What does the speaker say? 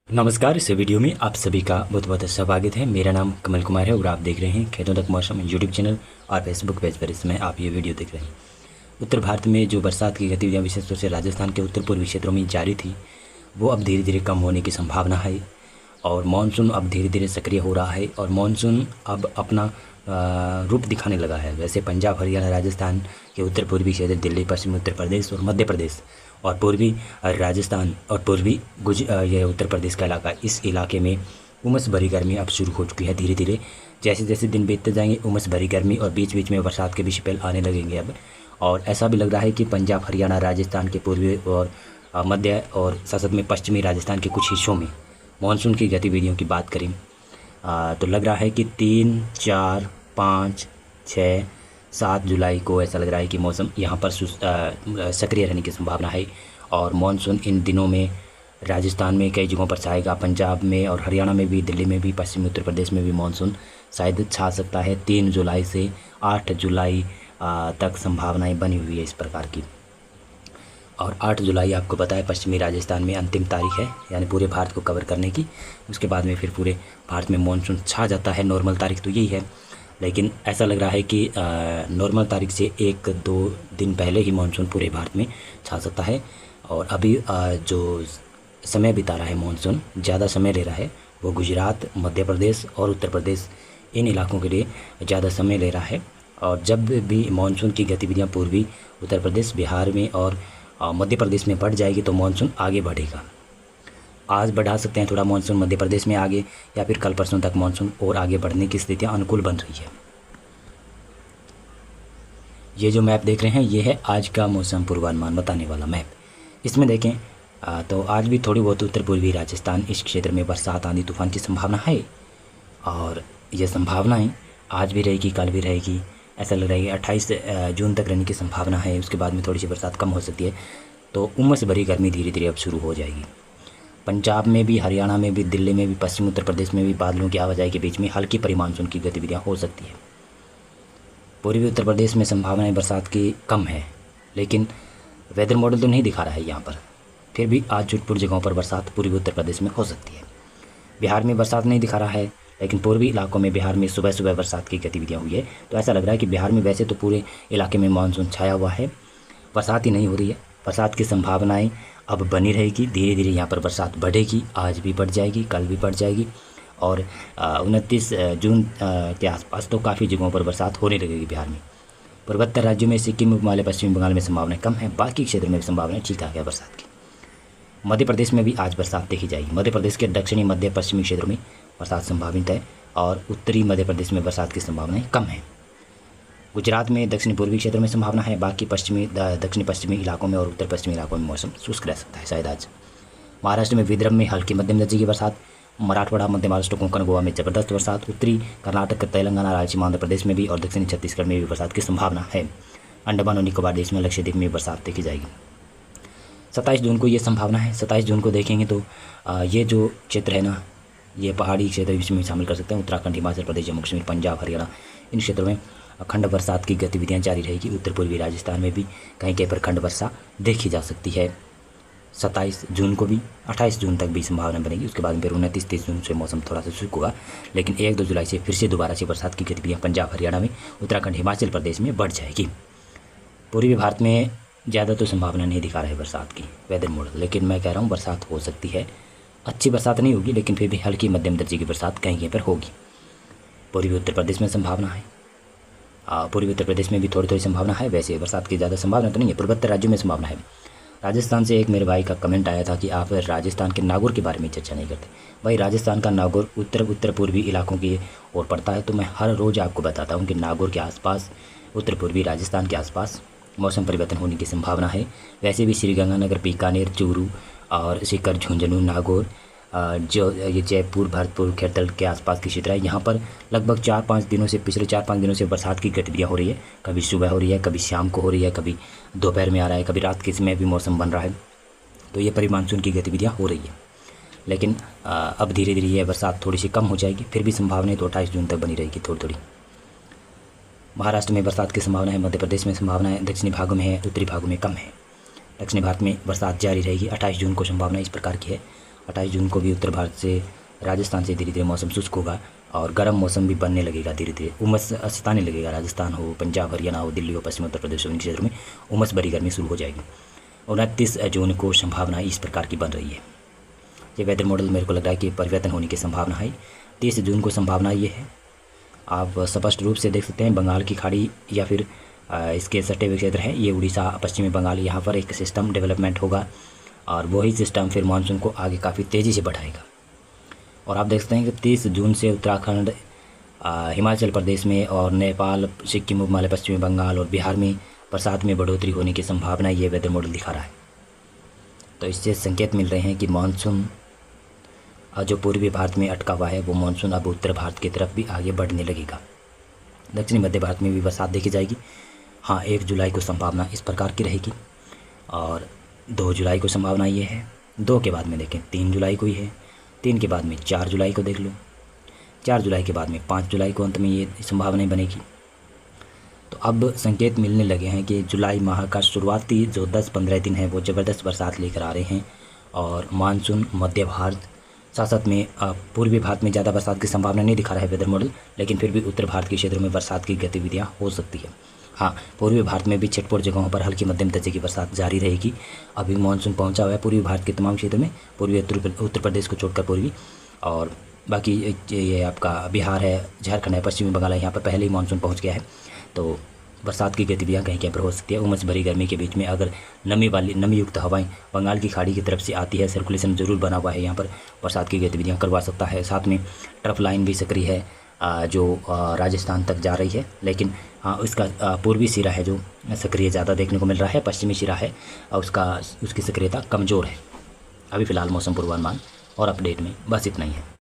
नमस्कार। इस वीडियो में आप सभी का बहुत बहुत स्वागत है। मेरा नाम कमल कुमार है और आप देख रहे हैं खेतों तक मौसम यूट्यूब चैनल और फेसबुक पेज पर इसमें आप ये वीडियो देख रहे हैं। उत्तर भारत में जो बरसात की गतिविधियां विशेष रूप से राजस्थान के उत्तर पूर्वी क्षेत्रों में जारी थी, वो अब धीरे धीरे कम होने की संभावना है और मानसून अब धीरे धीरे सक्रिय हो रहा है और मानसून अब अपना रूप दिखाने लगा है। वैसे पंजाब, हरियाणा, राजस्थान के उत्तर पूर्वी क्षेत्र, दिल्ली, पश्चिमी उत्तर प्रदेश और मध्य प्रदेश और पूर्वी राजस्थान और पूर्वी ये उत्तर प्रदेश का इलाका, इस इलाके में उमस भरी गर्मी अब शुरू हो चुकी है। धीरे धीरे जैसे जैसे दिन बीतते जाएंगे उमस भरी गर्मी और बीच बीच में बरसात के भी स्पेल आने लगेंगे अब। और ऐसा भी लग रहा है कि पंजाब, हरियाणा, राजस्थान के पूर्वी और मध्य और साथ में पश्चिमी राजस्थान के कुछ हिस्सों में मानसून की गतिविधियों की बात करें तो लग रहा है कि 3, 4, 5, 6, 7 जुलाई को ऐसा लग रहा है कि मौसम यहाँ पर सक्रिय रहने की संभावना है। और मानसून इन दिनों में राजस्थान में कई जगहों पर छाएगा, पंजाब में और हरियाणा में भी, दिल्ली में भी, पश्चिमी उत्तर प्रदेश में भी मानसून शायद छा सकता है। 3 जुलाई से 8 जुलाई तक संभावनाएं बनी हुई है इस प्रकार की। और 8 जुलाई आपको पता है पश्चिमी राजस्थान में अंतिम तारीख है, यानी पूरे भारत को कवर करने की। उसके बाद में फिर पूरे भारत में मानसून छा जाता है। नॉर्मल तारीख तो यही है, लेकिन ऐसा लग रहा है कि नॉर्मल तारीख से 1-2 दिन पहले ही मानसून पूरे भारत में छा सकता है। और अभी जो समय बिता रहा है मानसून, ज़्यादा समय ले रहा है, वो गुजरात, मध्य प्रदेश और उत्तर प्रदेश, इन इलाकों के लिए ज़्यादा समय ले रहा है। और जब भी मानसून की गतिविधियाँ पूर्वी उत्तर प्रदेश, बिहार में और मध्य प्रदेश में बढ़ जाएगी तो मानसून आगे बढ़ेगा। आज बढ़ा सकते हैं थोड़ा मानसून मध्य प्रदेश में आगे, या फिर कल परसों तक मानसून और आगे बढ़ने की स्थितियां अनुकूल बन रही है। ये जो मैप देख रहे हैं, ये है आज का मौसम पूर्वानुमान बताने वाला मैप। इसमें देखें तो आज भी थोड़ी बहुत उत्तर पूर्वी राजस्थान, इस क्षेत्र में बरसात, आंधी, तूफान की संभावना है। और ये संभावनाएँ आज भी रहेगी, कल भी रहेगी। ऐसा लग रहा है कि 28 जून तक रहने की संभावना है। उसके बाद में थोड़ी सी बरसात कम हो सकती है, तो उमस भरी गर्मी धीरे धीरे अब शुरू हो जाएगी। पंजाब में भी, हरियाणा में भी, दिल्ली में भी, पश्चिमी उत्तर प्रदेश में भी बादलों की आवाजाही के बीच में हल्की परिमानसून की गतिविधियां हो सकती है। पूर्वी उत्तर प्रदेश में संभावनाएं बरसात की कम है, लेकिन वेदर मॉडल तो नहीं दिखा रहा है यहाँ पर। फिर भी आज चुटपुट जगहों पर बरसात पूर्वी उत्तर प्रदेश में हो सकती है। बिहार में बरसात नहीं दिखा रहा है, लेकिन पूर्वी इलाकों में बिहार में सुबह सुबह बरसात की गतिविधियाँ हुई है। तो ऐसा लग रहा है कि बिहार में वैसे तो पूरे इलाके में मानसून छाया हुआ है, बरसात ही नहीं हो रही है। बरसात की संभावनाएं अब बनी रहेगी। धीरे धीरे यहाँ पर बरसात बढ़ेगी, आज भी बढ़ जाएगी, कल भी बढ़ जाएगी। और 29 जून के आसपास तो काफ़ी जगहों पर बरसात होने लगेगी बिहार में। पूर्वोत्तर राज्यों में सिक्किम, हिमालय, पश्चिम बंगाल में संभावनाएं कम है, बाकी क्षेत्र में संभावनाएं ठीक ठाक है बरसात की। मध्य प्रदेश में भी आज बरसात देखी जाएगी। मध्य प्रदेश के दक्षिणी, मध्य, पश्चिमी क्षेत्रों में बरसात संभावित है और उत्तरी मध्य प्रदेश में बरसात की संभावनाएं कम है। गुजरात में दक्षिण पूर्वी क्षेत्र में संभावना है, बाकी दक्षिणी पश्चिमी इलाकों में और उत्तर पश्चिमी इलाकों में मौसम शुष्क रह सकता है शायद आज। महाराष्ट्र में विदर्भ में हल्की मध्यम दर्जे की बरसात, मराठवाड़ा, मध्य महाराष्ट्र, कोंकण, गोवा में जबरदस्त बरसात, उत्तरी कर्नाटक, तेलंगाना, रायलसीमा, आंध्र प्रदेश में भी और दक्षिणी छत्तीसगढ़ में भी बरसात की संभावना है। अंडमान और निकोबार देश में, लक्षद्वीप में बरसात देखी जाएगी। 27 जून को ये संभावना है। 27 जून को देखेंगे तो ये जो क्षेत्र है ना, ये पहाड़ी क्षेत्र इसमें शामिल कर सकते हैं। उत्तराखंड, हिमाचल प्रदेश, जम्मू कश्मीर, पंजाब, हरियाणा, इन क्षेत्रों में अखंड बरसात की गतिविधियां जारी रहेगी। उत्तर पूर्वी राजस्थान में भी कहीं कहीं पर खंड वर्षा देखी जा सकती है 27 जून को भी। 28 जून तक भी संभावना बनेगी। उसके बाद फिर 29-30 जून से मौसम थोड़ा सा शुष्क होगा, लेकिन 1-2 जुलाई से फिर से दोबारा से बरसात की गतिविधियाँ पंजाब, हरियाणा में, उत्तराखंड, हिमाचल प्रदेश में बढ़ जाएगी। पूर्वी भारत में ज़्यादा तो संभावना नहीं दिखा रहा है बरसात की वेदर मॉडल, लेकिन मैं कह रहा हूँ बरसात हो सकती है। अच्छी बरसात नहीं होगी, लेकिन फिर भी हल्की मध्यम दर्जे की बरसात कहीं कहीं पर होगी। पूर्वी उत्तर प्रदेश में संभावना है, पूर्वी उत्तर प्रदेश में भी थोड़ी थोड़ी संभावना है। वैसे बरसात की ज़्यादा संभावना तो नहीं है। पूर्वोत्तर राज्यों में संभावना है। राजस्थान से एक मेरे भाई का कमेंट आया था कि आप राजस्थान के नागौर के बारे में चर्चा नहीं करते। भाई, राजस्थान का नागौर उत्तर पूर्वी इलाकों की ओर पड़ता है, तो मैं हर रोज़ आपको बताता हूँ कि नागौर के आसपास, उत्तर पूर्वी राजस्थान के आसपास मौसम परिवर्तन होने की संभावना है। वैसे भी श्रीगंगानगर, बीकानेर, चूरू और सीकर, झुंझुनू, नागौर, जो ये जयपुर, भरतपुर, खेरतल के आसपास की क्षेत्र है, यहाँ पर लगभग 4-5 दिनों से, पिछले 4-5 दिनों से बरसात की गतिविधियाँ हो रही है। कभी सुबह हो रही है, कभी शाम को हो रही है, कभी दोपहर में आ रहा है, कभी रात के समय भी मौसम बन रहा है। तो ये परिमानसून की गतिविधियाँ हो रही है, लेकिन अब धीरे धीरे ये बरसात थोड़ी सी कम हो जाएगी। फिर भी संभावना तो 28 जून तक बनी रहेगी थोड़ी थोड़ी। महाराष्ट्र में बरसात की संभावना है, मध्य प्रदेश में संभावना है, दक्षिणी भागों में है, उत्तरी भागों में कम है। दक्षिणी भारत में बरसात जारी रहेगी। 28 जून को संभावना इस प्रकार की है। 28 जून को भी उत्तर भारत से राजस्थान से धीरे धीरे मौसम शुष्क होगा और गर्म मौसम भी बनने लगेगा। धीरे धीरे उमस सताने लगेगा। राजस्थान हो, पंजाब, हरियाणा हो, दिल्ली हो, पश्चिमी उत्तर प्रदेश हो, इन क्षेत्रों में उमस भरी गर्मी शुरू हो जाएगी। 29 जून को संभावना इस प्रकार की बन रही है। ये वेदर मॉडल मेरे को लग रहा है कि परिवर्तन होने की संभावना है। 30 जून को संभावना ये है, आप स्पष्ट रूप से देख सकते हैं बंगाल की खाड़ी या फिर इसके सटे हुए क्षेत्र है, ये उड़ीसा, पश्चिमी बंगाल, यहाँ पर एक सिस्टम डेवलपमेंट होगा और वही सिस्टम फिर मानसून को आगे काफ़ी तेज़ी से बढ़ाएगा। और आप देख सकते हैं कि 30 जून से उत्तराखंड, हिमाचल प्रदेश में और नेपाल, सिक्किम, उपमहालय, पश्चिमी बंगाल और बिहार में बरसात में बढ़ोतरी होने की संभावना ये वेदर मॉडल दिखा रहा है। तो इससे संकेत मिल रहे हैं कि मानसून जो पूर्वी भारत में अटका हुआ है वो मानसून अब उत्तर भारत की तरफ भी आगे बढ़ने लगेगा। दक्षिणी मध्य भारत में भी बरसात देखी जाएगी। हाँ, 1 जुलाई को संभावना इस प्रकार की रहेगी और 2 जुलाई को संभावना ये है। 2 के बाद में देखें 3 जुलाई को ही है। 3 के बाद में 4 जुलाई को देख लो। 4 जुलाई के बाद में 5 जुलाई को अंत में ये संभावनाएं बनेगी। तो अब संकेत मिलने लगे हैं कि जुलाई माह का शुरुआती जो 10-15 दिन है वो ज़बरदस्त बरसात लेकर आ रहे हैं और मानसून मध्य भारत, साथ साथ में पूर्वी भारत में ज़्यादा बरसात की संभावना नहीं दिखा रहा है वेदर मॉडल, लेकिन फिर भी उत्तर भारत के क्षेत्रों में बरसात की गतिविधियाँ हो सकती है। हाँ, पूर्वी भारत में भी छिटपुट जगहों पर हल्की मध्यम दर्जे की बरसात जारी रहेगी। अभी मानसून पहुंचा हुआ है पूर्वी भारत के तमाम क्षेत्रों में, पूर्वी उत्तर प्रदेश को छोड़कर पूर्वी, और बाकी ये आपका बिहार है, झारखंड है, पश्चिमी बंगाल है, यहाँ पर पहले ही मानसून पहुंच गया है। तो बरसात की गतिविधियाँ कहीं कहीं पर हो सकती है। उमस भरी गर्मी के बीच में अगर नमी युक्त हवाएं बंगाल की खाड़ी की तरफ से आती है, सर्कुलेशन जरूर बना हुआ है, यहाँ पर बरसात की गतिविधियाँ करवा सकता है। साथ में ट्रफ लाइन भी सक्रिय है जो राजस्थान तक जा रही है, लेकिन हाँ उसका पूर्वी सिरा है जो सक्रिय ज़्यादा देखने को मिल रहा है, पश्चिमी सिरा है और उसकी सक्रियता कमज़ोर है। अभी फ़िलहाल मौसम पूर्वानुमान और अपडेट में बस इतना ही है।